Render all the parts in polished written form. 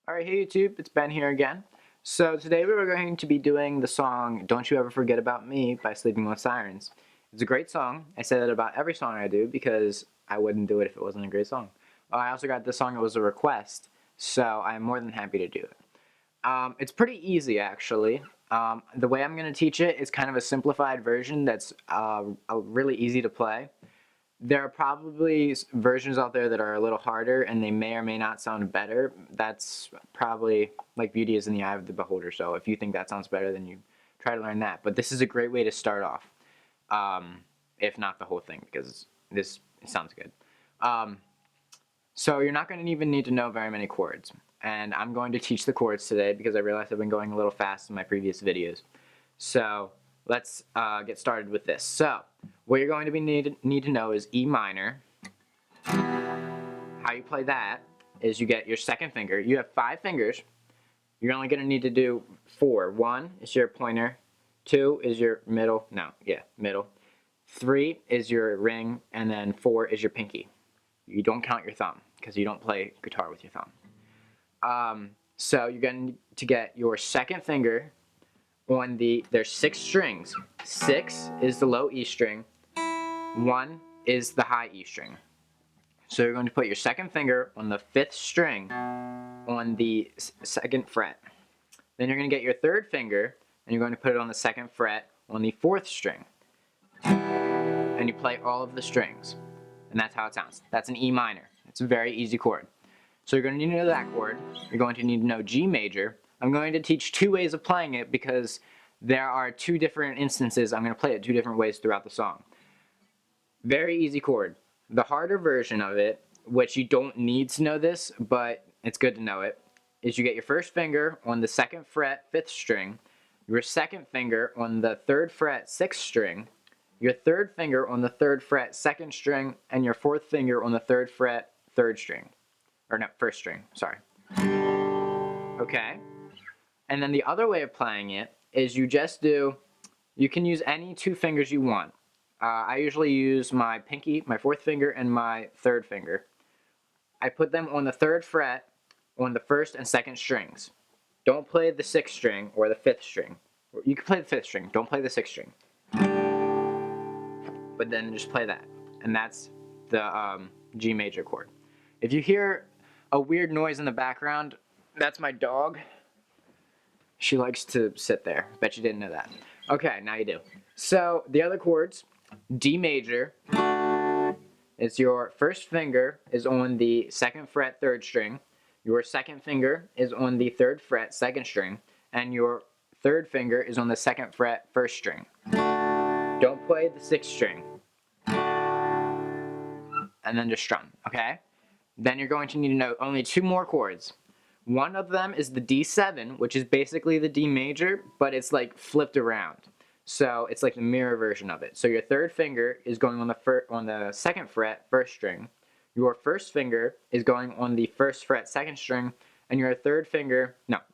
Alright, hey YouTube, it's Ben here again. So today we were going to be doing the song Don't You Ever Forget About Me by Sleeping with Sirens. It's a great song. I say that about every song I do because I wouldn't do it if it wasn't a great song. I also got this song, it was a request, so I'm more than happy to do it. It's pretty easy actually. The way I'm going to teach it is kind of a simplified version that's really easy to play. There are probably versions out there that are a little harder and they may or may not sound better. That's probably like beauty is in the eye of the beholder. So if you think that sounds better, then you try to learn that. But this is a great way to start off, if not the whole thing, because this sounds good. So you're not going to even need to know very many chords. And I'm going to teach the chords today because I realized I've been going a little fast in my previous videos. So let's get started with this. So what you're going to need to know is E minor. How you play that is you get your second finger. You have 5 fingers. You're only going to need to do 4. 1 is your pointer. 2 is your middle. Middle. 3 is your ring. And then 4 is your pinky. You don't count your thumb because you don't play guitar with your thumb. So you're going to get your second finger on there's 6 strings. 6 is the low E string. 1 is the high E string. So you're going to put your second finger on the 5th string on the 2nd fret. Then you're going to get your third finger and you're going to put it on the 2nd fret on the 4th string. And you play all of the strings. And that's how it sounds. That's an E minor. It's a very easy chord. So you're going to need to know that chord. You're going to need to know G major. I'm going to teach 2 ways of playing it because there are 2 different instances. I'm going to play it 2 different ways throughout the song. Very easy chord. The harder version of it, which you don't need to know this, but it's good to know it, is you get your first finger on the 2nd fret 5th string, your second finger on the 3rd fret 6th string, your third finger on the 3rd fret 2nd string, and your 4th finger on the 3rd fret 3rd string. Or no, 1st string, sorry. Okay? And then the other way of playing it is you can use any 2 fingers you want. I usually use my pinky, my 4th finger, and my 3rd finger. I put them on the 3rd fret on the 1st and 2nd strings. Don't play the 6th string or the 5th string. You can play the 5th string, don't play the 6th string. But then just play that. And that's the G major chord. If you hear a weird noise in the background, that's my dog. She likes to sit there. Bet you didn't know that. Okay, now you do. So the other chords, D major, is your first finger is on the 2nd fret 3rd string, your second finger is on the 3rd fret 2nd string, and your third finger is on the 2nd fret 1st string. Don't play the 6th string. And then just strum, okay? Then you're going to need to know only 2 more chords. One of them is the D7, which is basically the D major, but it's like flipped around. So it's like the mirror version of it. So your third finger is going on the 2nd fret 1st string. Your first finger is going on the 1st fret 2nd string, and your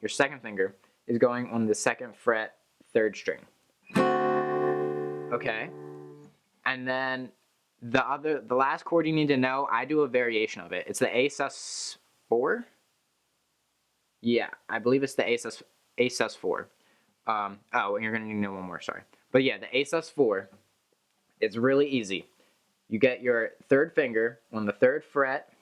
second finger is going on the 2nd fret 3rd string. Okay? And then the last chord you need to know, I do a variation of it. It's the A sus4. Yeah, I believe it's the A sus4. And you're gonna need to know one more, sorry. But yeah, the A sus4, it's really easy. You get your third finger on the 3rd fret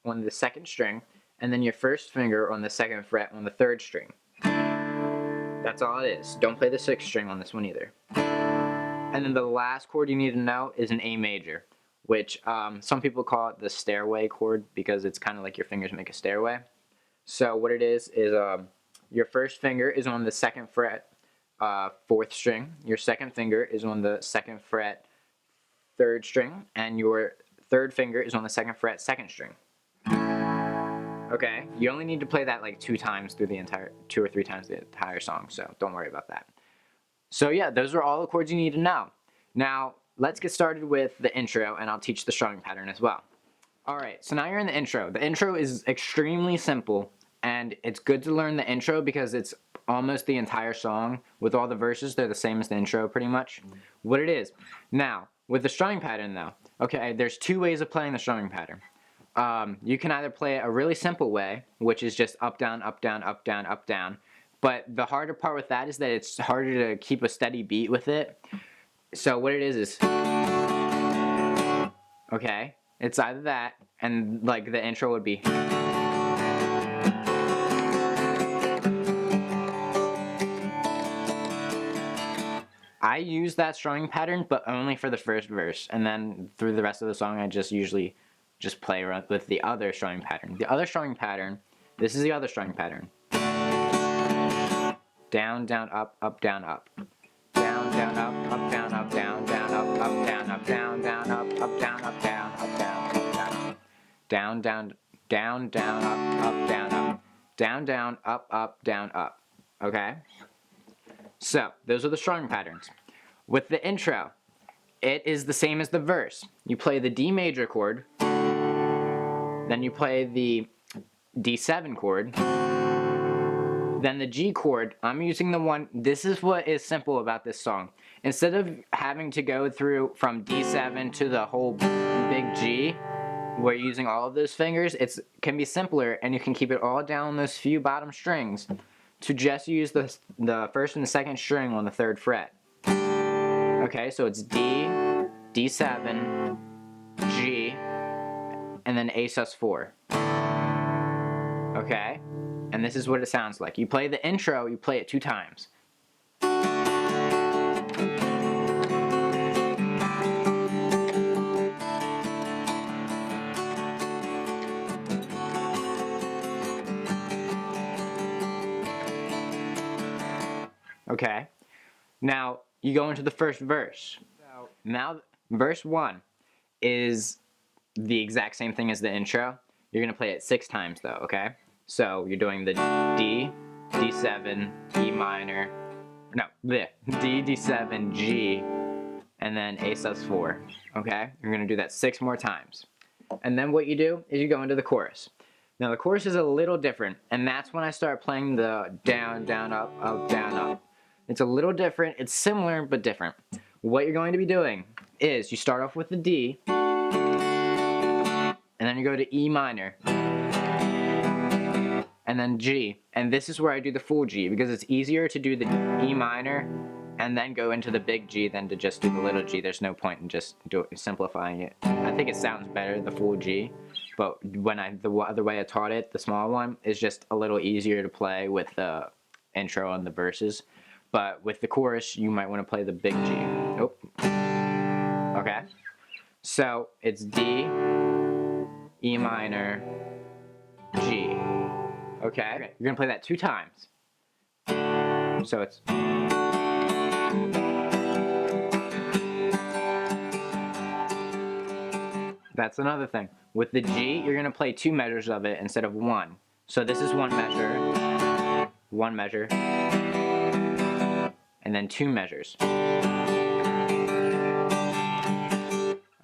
on the 2nd string, and then your first finger on the 2nd fret on the 3rd string. That's all it is. Don't play the 6th string on this one either. And then the last chord you need to know is an A major, which some people call it the stairway chord because it's kind of like your fingers make a stairway. So what it is your first finger is on the 2nd fret 4th string, your second finger is on the 2nd fret 3rd string, and your third finger is on the 2nd fret 2nd string. Okay, you only need to play that like 2 times through the entire, 2 or 3 times the entire song, so don't worry about that. So yeah, those are all the chords you need to know. Now, let's get started with the intro, and I'll teach the strumming pattern as well. Alright, so now you're in the intro. The intro is extremely simple, and it's good to learn the intro because it's almost the entire song. With all the verses, they're the same as the intro pretty much. What it is. Now, with the strumming pattern though, okay, there's 2 ways of playing the strumming pattern. you can either play it a really simple way, which is just up, down, up, down, up, down, up, down. But the harder part with that is that it's harder to keep a steady beat with it. So what it is, okay, it's either that, and like the intro would be. I use that strumming pattern, but only for the first verse, and then through the rest of the song I just usually just play around with the other strumming pattern. The other strumming pattern, this is the other strumming pattern. Down, down, up, down, up. Down, down, up, down, up, down, down, up, down, up, down, down, up, down, up, down, up, down, down. Down, down, down, down, up, down, up. Down, down, up, down, up. Okay? So, those are the strumming patterns. With the intro, it is the same as the verse. You play the D major chord, then you play the D7 chord, then the G chord. I'm using the one, this is what is simple about this song. Instead of having to go through from D7 to the whole big G, where you're using all of those fingers, it can be simpler and you can keep it all down those few bottom strings to just use the first and the second string on the 3rd fret. Okay, so it's D, D7, G, and then A sus4. Okay? And this is what it sounds like. You play the intro, you play it 2 times. Okay? Now, you go into the first verse. Now, verse 1 is the exact same thing as the intro. You're going to play it 6 times though, okay? So, you're doing the D, D7, E minor, no, the D, D7, G, and then A sus4, okay? You're going to do that 6 more times. And then what you do is you go into the chorus. Now, the chorus is a little different, and that's when I start playing the down, down, up, down, up. It's a little different. It's similar, but different. What you're going to be doing is you start off with the D, and then you go to E minor, and then G. And this is where I do the full G, because it's easier to do the E minor and then go into the big G than to just do the little G. There's no point in just simplifying it. I think it sounds better, the full G, but when the other way I taught it, the small one, is just a little easier to play with the intro and the verses. But with the chorus, you might want to play the big G. Oh. Okay. So, it's D, E minor, G. Okay? You're going to play that 2 times. So it's... That's another thing. With the G, you're going to play 2 measures of it instead of 1. So this is 1 measure, 1 measure, and then 2 measures.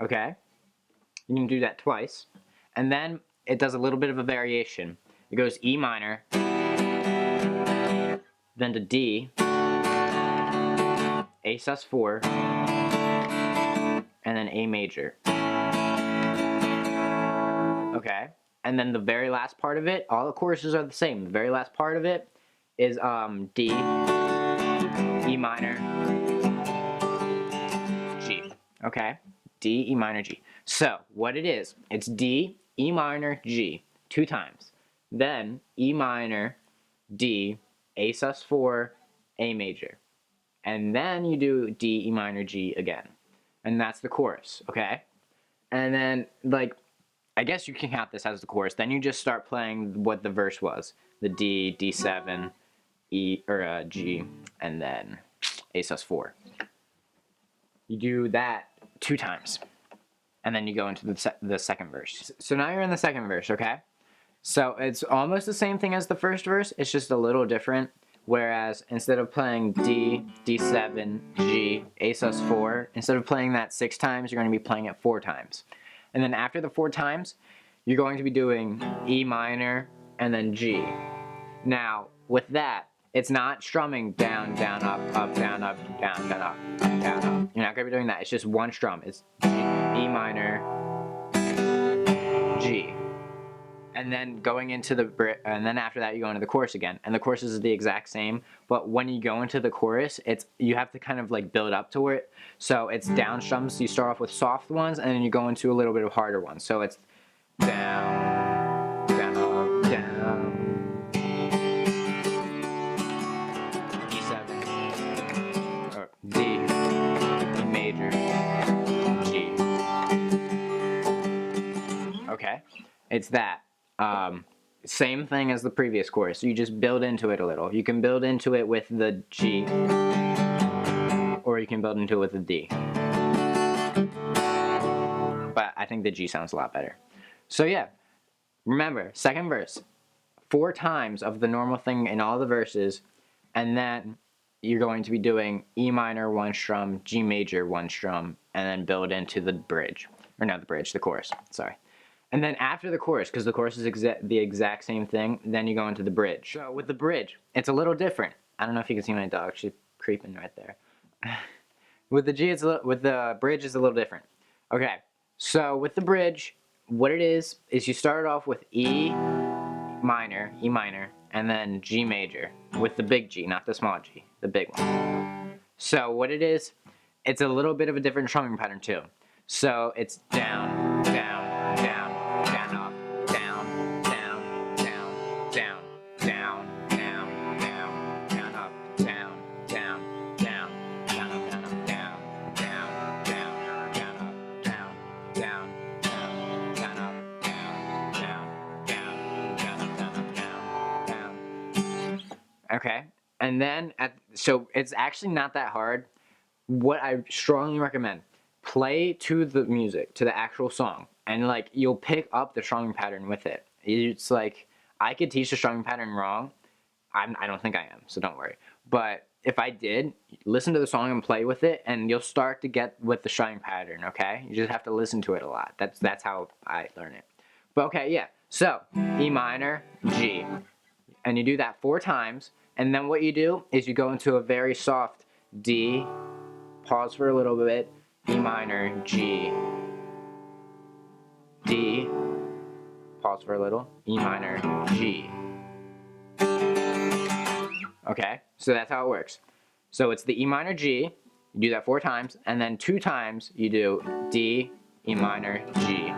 Okay? You can do that twice. And then it does a little bit of a variation. It goes E minor, then to D, A sus4, and then A major. Okay? And then the very last part of it, all the choruses are the same. The very last part of it is D, E minor, G. Okay? D, E minor, G. So, what it is, it's D, E minor, G, 2 times. Then, E minor, D, A sus4, A major. And then you do D, E minor, G again. And that's the chorus, okay? And then, like, I guess you can count this as the chorus. Then you just start playing what the verse was. The D, D7, E, or G, and then A sus4. You do that 2 times. And then you go into the second verse. So now you're in the second verse, okay? So it's almost the same thing as the first verse. It's just a little different. Whereas instead of playing D, D7, G, A sus4, instead of playing that 6 times, you're going to be playing it 4 times. And then after the 4 times, you're going to be doing E minor and then G. Now, with that, it's not strumming down, down, up, down, up, down, down, up, down, up. You're not going to be doing that. It's just 1 strum. It's G, E minor, G. and then going into the and then after that you go into the chorus again, and the chorus is the exact same, but when you go into the chorus, you have to kind of like build up to it. So it's down strums, so you start off with soft ones and then you go into a little bit of harder ones. So it's down, down, down, E7, or D, E major, G. Okay, it's that. Same thing as the previous chorus. You just build into it a little. You can build into it with the G, or you can build into it with the D. But I think the G sounds a lot better. So yeah, remember, second verse, 4 times of the normal thing in all the verses, and then you're going to be doing E minor 1 strum, G major 1 strum, and then build into the bridge. Or not the bridge, the chorus, sorry. And then after the chorus, because the chorus is the exact same thing, then you go into the bridge. So with the bridge, it's a little different. I don't know if you can see my dog, she's creeping right there. With the G, with the bridge, it's a little different. Okay, so with the bridge, what it is you start off with E minor, and then G major, with the big G, not the small G, the big one. So what it is, it's a little bit of a different strumming pattern too. So it's down, down, down, down, up, down, down, down, down, down, down, down, down, up, down, down, down, down, up, down, up, down, down, down, down, up, down, down, down, down, up, down, down, down, down, up, down, up, down, down. Okay, and then so it's actually not that hard. What I strongly recommend, play to the music, to the actual song, and like you'll pick up the strumming pattern with it. It's like, I could teach the strumming pattern wrong. I don't think I am, so don't worry. But if I did, listen to the song and play with it, and you'll start to get with the strumming pattern, okay? You just have to listen to it a lot. That's how I learn it. But okay, yeah. So, E minor, G. And you do that 4 times, and then what you do is you go into a very soft D, pause for a little bit, E minor, G, D, pause for a little, E minor, G. Okay, so that's how it works. So it's the E minor, G, you do that 4 times, and then 2 times you do D, E minor, G.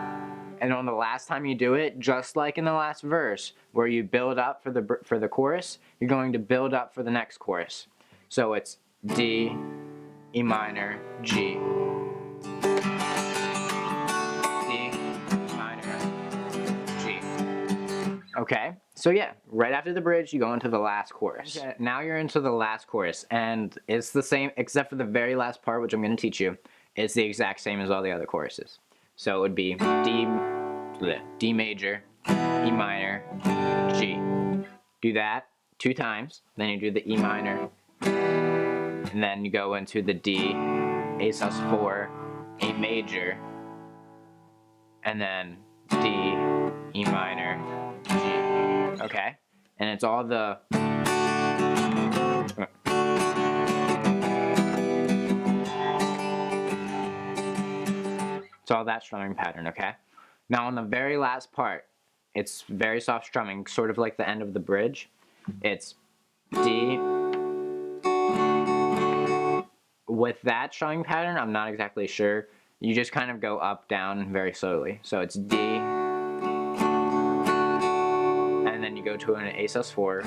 And on the last time you do it, just like in the last verse, where you build up for the chorus, you're going to build up for the next chorus. So it's D, E minor, G. Okay, so yeah, right after the bridge, you go into the last chorus. Okay, now you're into the last chorus, and it's the same, except for the very last part, which I'm going to teach you. It's the exact same as all the other choruses. So it would be D major, E minor, G. Do that 2 times, then you do the E minor, and then you go into the D, A sus4, A major, and then D, E minor, G. Okay? And it's all the... It's all that strumming pattern, okay? Now on the very last part, it's very soft strumming, sort of like the end of the bridge. It's D. With that strumming pattern, I'm not exactly sure. You just kind of go up, down very slowly. So it's D, and then you go to an A sus4,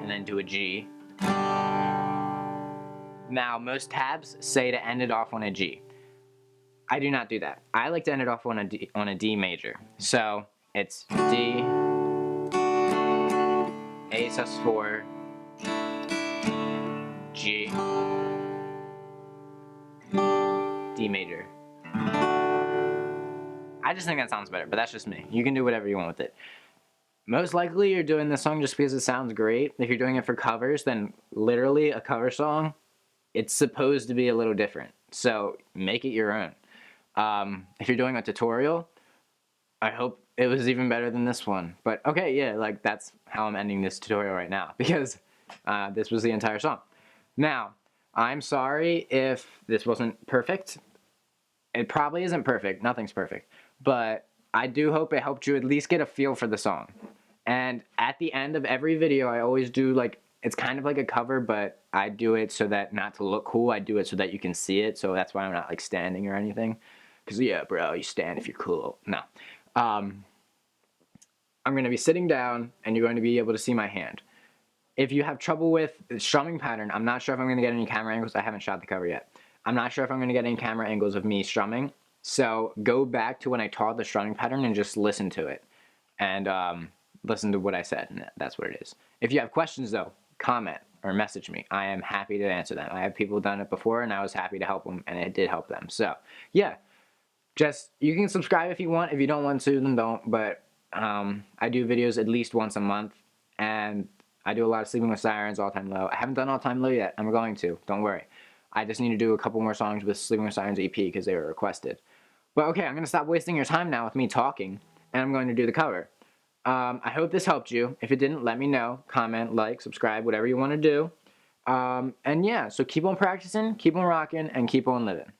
and then to a G. Now, most tabs say to end it off on a G. I do not do that. I like to end it off on a D major. So it's D, A sus4, G, D major. I just think that sounds better, but that's just me. You can do whatever you want with it. Most likely you're doing this song just because it sounds great. If you're doing it for covers, then literally a cover song, it's supposed to be a little different. So make it your own. If you're doing a tutorial, I hope it was even better than this one. But okay, yeah, like that's how I'm ending this tutorial right now, because this was the entire song. Now, I'm sorry if this wasn't perfect. It probably isn't perfect. Nothing's perfect. but I do hope it helped you at least get a feel for the song. And at the end of every video, I always do like, it's kind of like a cover, but I do it so that not to look cool. I do it so that you can see it. So that's why I'm not like standing or anything. Because yeah, bro, you stand if you're cool. No. I'm going to be sitting down and you're going to be able to see my hand. If you have trouble with the strumming pattern, I'm not sure if I'm going to get any camera angles. I haven't shot the cover yet. I'm not sure if I'm going to get any camera angles of me strumming. So go back to when I taught the strumming pattern and just listen to it. And listen to what I said, and that's what it is. If you have questions, though, comment or message me. I am happy to answer them. I have people done it before, and I was happy to help them, and it did help them. So, yeah, just, you can subscribe if you want. If you don't want to, then don't. But I do videos at least once a month, and I do a lot of Sleeping with Sirens, All Time Low. I haven't done All Time Low yet. I'm going to. Don't worry. I just need to do a couple more songs with Sleeping with Sirens EP because they were requested. But okay, I'm going to stop wasting your time now with me talking, and I'm going to do the cover. I hope this helped you. If it didn't, let me know. Comment, like, subscribe, whatever you want to do. And yeah, so keep on practicing, keep on rocking, and keep on living.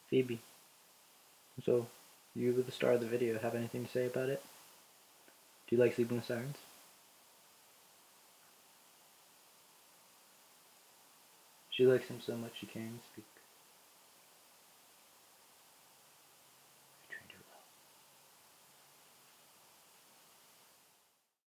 Phoebe, so you were the star of the video. Have anything to say about it? Do you like Sleeping with Sirens? She likes him so much she can't even speak.